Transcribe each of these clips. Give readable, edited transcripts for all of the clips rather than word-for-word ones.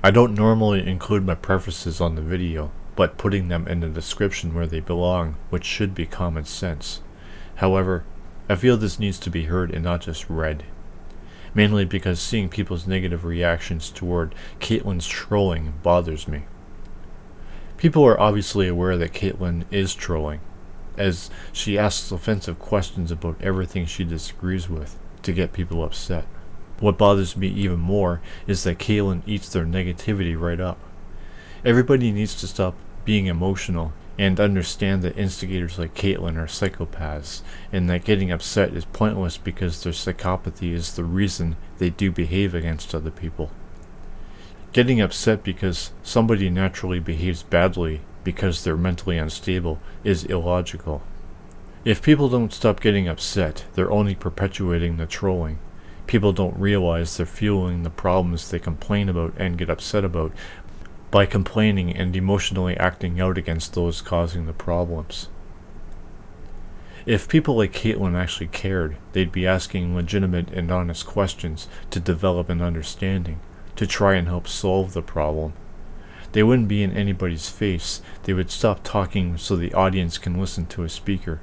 I don't normally include my prefaces on the video, but putting them in the description where they belong, which should be common sense. However, I feel this needs to be heard and not just read. Mainly because seeing people's negative reactions toward Kaitlin's trolling bothers me. People are obviously aware that Kaitlin is trolling, as she asks offensive questions about everything she disagrees with to get people upset. What bothers me even more is that Kaitlin eats their negativity right up. Everybody needs to stop being emotional and understand that instigators like Kaitlin are psychopaths, and that getting upset is pointless because their psychopathy is the reason they do behave against other people. Getting upset because somebody naturally behaves badly because they're mentally unstable is illogical. If people don't stop getting upset, they're only perpetuating the trolling. People don't realize they're fueling the problems they complain about and get upset about by complaining and emotionally acting out against those causing the problems. If people like Kaitlin actually cared, they'd be asking legitimate and honest questions to develop an understanding, to try and help solve the problem. They wouldn't be in anybody's face. They would stop talking so the audience can listen to a speaker.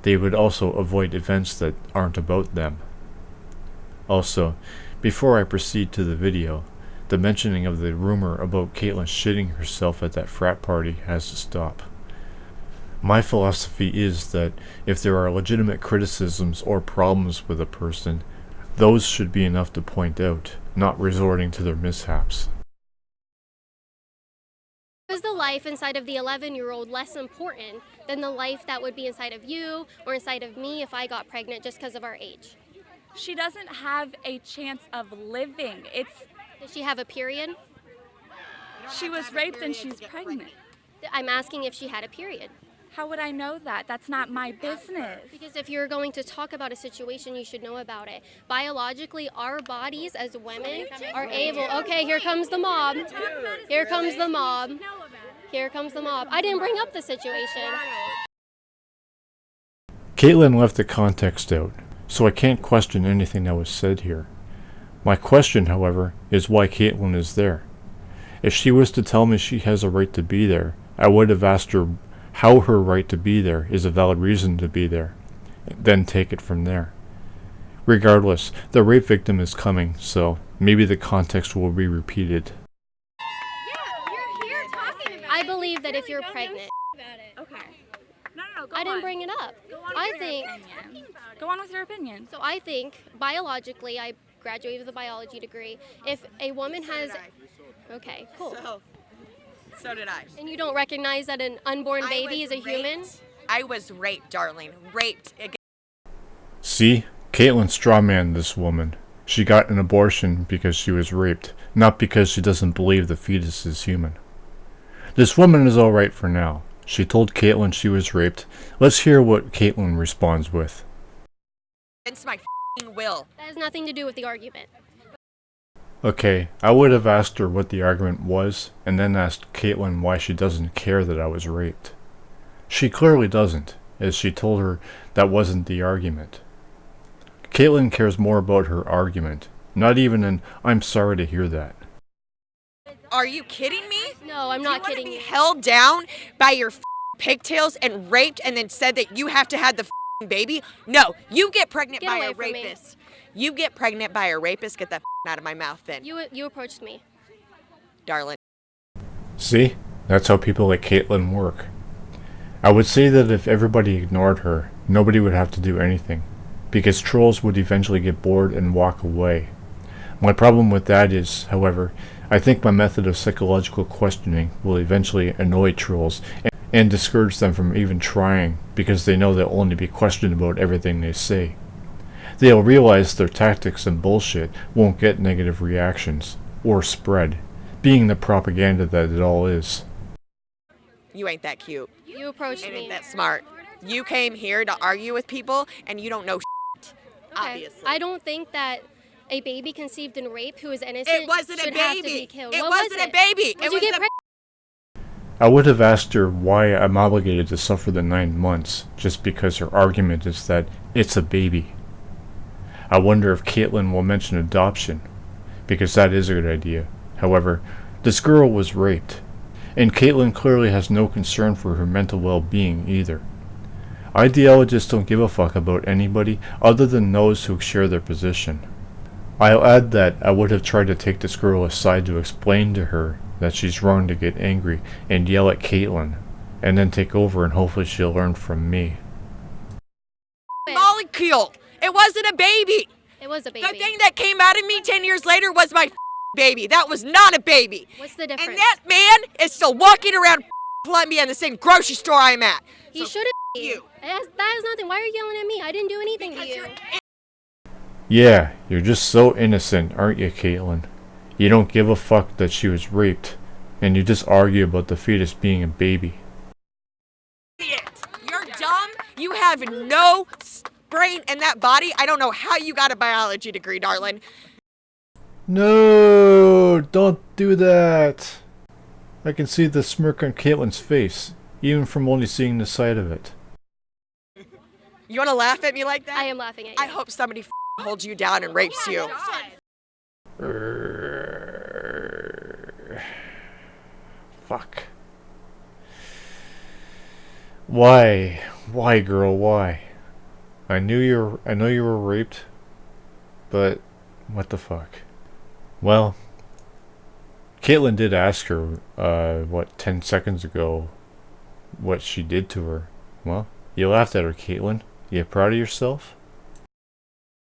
They would also avoid events that aren't about them. Also, before I proceed to the video, the mentioning of the rumor about Kaitlin shitting herself at that frat party has to stop. My philosophy is that if there are legitimate criticisms or problems with a person, those should be enough to point out, not resorting to their mishaps. Is the life inside of the 11-year-old less important than the life that would be inside of you or inside of me if I got pregnant just because of our age? She doesn't have a chance of living. Does she have a period? She was raped and she's pregnant. I'm asking if she had a period. How would I know that? That's not my business. Because if you're going to talk about a situation, you should know about it. Biologically, our bodies as women are able... Okay, here comes the mob. Here comes the mob. Here comes the mob. I didn't bring up the situation. Kaitlin left the context out, so I can't question anything that was said here. My question, however, is why Kaitlin is there. If she was to tell me she has a right to be there, I would have asked her how her right to be there is a valid reason to be there, then take it from there. Regardless, the rape victim is coming, so maybe the context will be repeated. Yeah, you're here talking about I believe that if you're pregnant... Okay. No, go I didn't on. bring it up. Go on I with think... your opinion. Go on with your opinion. So I think, biologically, I graduated with a biology degree. If a woman has... Okay, cool. So did I. And you don't recognize that an unborn baby is a human? I was raped, darling. Raped. See? Kaitlin strawmanned this woman. She got an abortion because she was raped, not because she doesn't believe the fetus is human. This woman is alright for now. She told Kaitlin she was raped. Let's hear what Kaitlin responds with. Against my f***ing will. That has nothing to do with the argument. Okay, I would have asked her what the argument was, and then asked Kaitlin why she doesn't care that I was raped. She clearly doesn't, as she told her that wasn't the argument. Kaitlin cares more about her argument, not even an "I'm sorry to hear that." Are you kidding me? No, I'm not kidding You you. want to be held down by your pigtails and raped and then said that you have to have the baby? No, you get pregnant Get by away a from me. rapist. You get pregnant by a rapist, get that out of my mouth then, You approached me. darling. See? That's how people like Kaitlin work. I would say that if everybody ignored her, nobody would have to do anything, because trolls would eventually get bored and walk away. My problem with that is, however, I think my method of psychological questioning will eventually annoy trolls and discourage them from even trying, because they know they'll only be questioned about everything they say. They'll realize their tactics and bullshit won't get negative reactions, or spread, being the propaganda that it all is. You ain't that cute. You approached And me. ain't that smart. You came here to argue with people and you don't know shit. Okay. Obviously. I don't think that a baby conceived in rape who is innocent It wasn't a should have to be baby. killed. It What wasn't was a baby. Would It you was get a pregnant? I would have asked her why I'm obligated to suffer the 9 months, just because her argument is that it's a baby. I wonder if Kaitlin will mention adoption, because that is a good idea. However, This girl was raped, and Kaitlin clearly has no concern for her mental well-being either. Ideologists don't give a fuck about anybody other than those who share their position. I'll add that I would have tried to take this girl aside to explain to her that she's wrong to get angry and yell at Kaitlin, and then take over and hopefully she'll learn from me. Molecule. It wasn't a baby. It was a baby. The thing that came out of me 10 years later was my baby. That was not a baby. What's the difference? And that man is still walking around Columbia in the same grocery store I'm at. He shouldn't be. You. That is nothing. Why are you yelling at me? I didn't do anything to you. Yeah, you're just so innocent, aren't you, Kaitlin? You don't give a fuck that she was raped, and you just argue about the fetus being a baby. You're dumb. You have no brain in that body. I don't know how you got a biology degree, darling. No, don't do that. I can see the smirk on Caitlin's face, even from only seeing the side of it. You want to laugh at me like that? I am laughing at you. I hope somebody holds you down and rapes you. Fuck. Why? Why, girl? Why? I know you were raped, but what the fuck? Well, Kaitlin did ask her, 10 seconds ago, what she did to her. Well, you laughed at her, Kaitlin. You proud of yourself?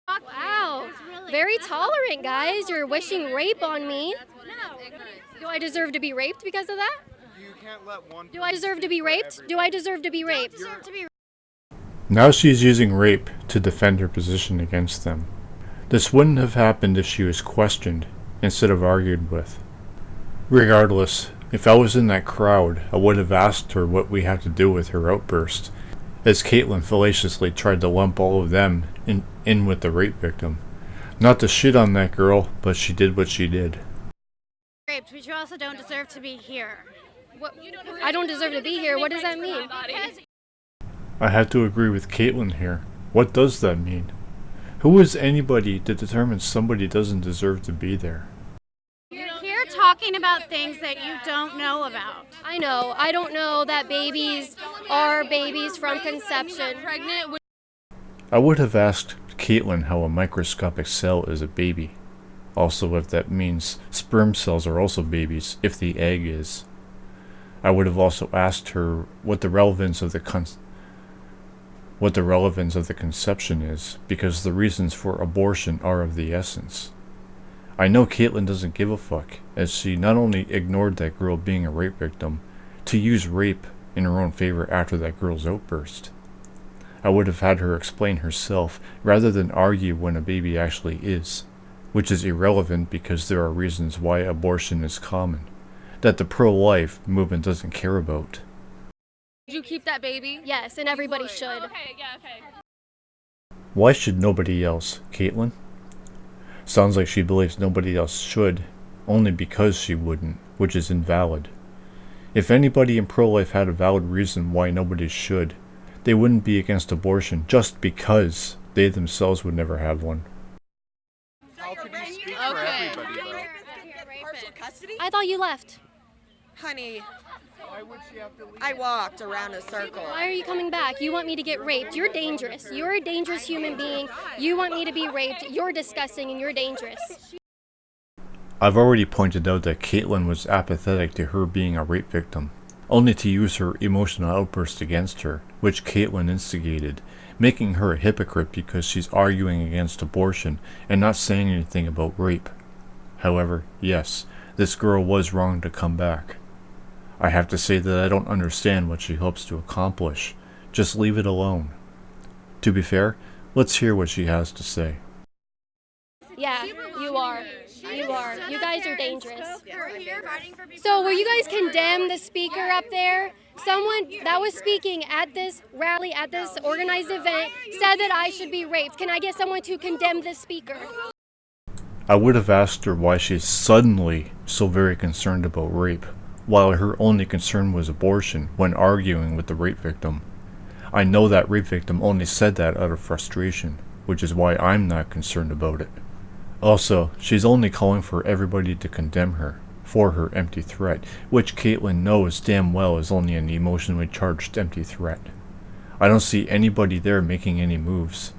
Wow. Very tolerant, guys. You're wishing rape on me. Do I deserve to be raped because of that? Do I deserve to be raped? Do I deserve to be raped? Now she's using rape to defend her position against them. This wouldn't have happened if she was questioned instead of argued with. Regardless, if I was in that crowd, I would have asked her what we had to do with her outburst, as Kaitlin fallaciously tried to lump all of them in with the rape victim. Not to shit on that girl, but she did what she did. Raped, but you also don't deserve to be here. What? I don't deserve to be here. What does that mean? I have to agree with Kaitlin here. What does that mean? Who is anybody to determine somebody doesn't deserve to be there? You're here talking about things that you don't know about. I know. I don't know that babies are babies from conception. I would have asked Kaitlin how a microscopic cell is a baby. Also, if that means sperm cells are also babies, if the egg is. I would have also asked her what the relevance of the conception is, because the reasons for abortion are of the essence. I know Kaitlin doesn't give a fuck, as she not only ignored that girl being a rape victim, to use rape in her own favor after that girl's outburst. I would have had her explain herself, rather than argue when a baby actually is, which is irrelevant because there are reasons why abortion is common, that the pro-life movement doesn't care about. Did you keep that baby? Yes, and everybody should. Okay, yeah, okay. Why should nobody else, Kaitlin? Sounds like she believes nobody else should, only because she wouldn't, which is invalid. If anybody in pro-life had a valid reason why nobody should, they wouldn't be against abortion just because they themselves would never have one. How could you speak for everybody, though? Partial custody? I thought you left. Honey, Why would she have to leave? I walked around a circle. Why are you coming back? You want me to get raped. You're dangerous. You're a dangerous human being. You want me to be raped. You're disgusting and you're dangerous. I've already pointed out that Kaitlin was apathetic to her being a rape victim, only to use her emotional outburst against her, which Kaitlin instigated, making her a hypocrite because she's arguing against abortion and not saying anything about rape. However, yes, this girl was wrong to come back. I have to say that I don't understand what she hopes to accomplish. Just leave it alone. To be fair, let's hear what she has to say. Yeah, you are. You are. You guys are dangerous. So will you guys condemn the speaker up there? Someone that was speaking at this rally, at this organized event, said that I should be raped. Can I get someone to condemn this speaker? I would have asked her why she's suddenly so very concerned about rape, while her only concern was abortion when arguing with the rape victim. I know that rape victim only said that out of frustration, which is why I'm not concerned about it. Also, she's only calling for everybody to condemn her, for her empty threat, which Kaitlin knows damn well is only an emotionally charged empty threat. I don't see anybody there making any moves.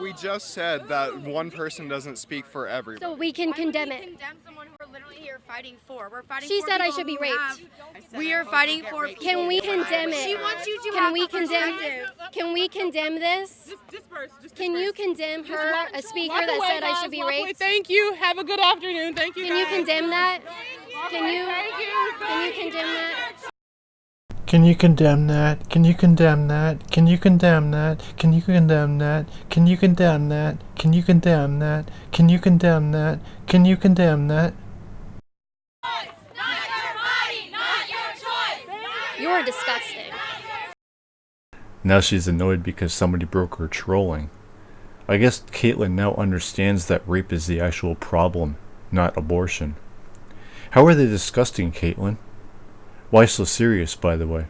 We just said that one person doesn't speak for everybody. So we can condemn it. Condemn someone who we're literally here fighting for. We're fighting She for said I people should be who raped. We are fighting for people. Can we condemn it? She wants you to Can have we the condemn? perspective. Can we condemn this? Can you condemn her, a speaker that said I should be raped? Thank you. Have a good afternoon. Thank you. Can you condemn that? Can you condemn that? Can you condemn that? Can you condemn that? Can you condemn that? Can you condemn that? Can you condemn that? Can you condemn that? Can you condemn that? Can you condemn that? You're disgusting. Now she's annoyed because somebody broke her trolling. I guess Kaitlin now understands that rape is the actual problem, not abortion. How are they disgusting, Kaitlin? Why so serious, by the way?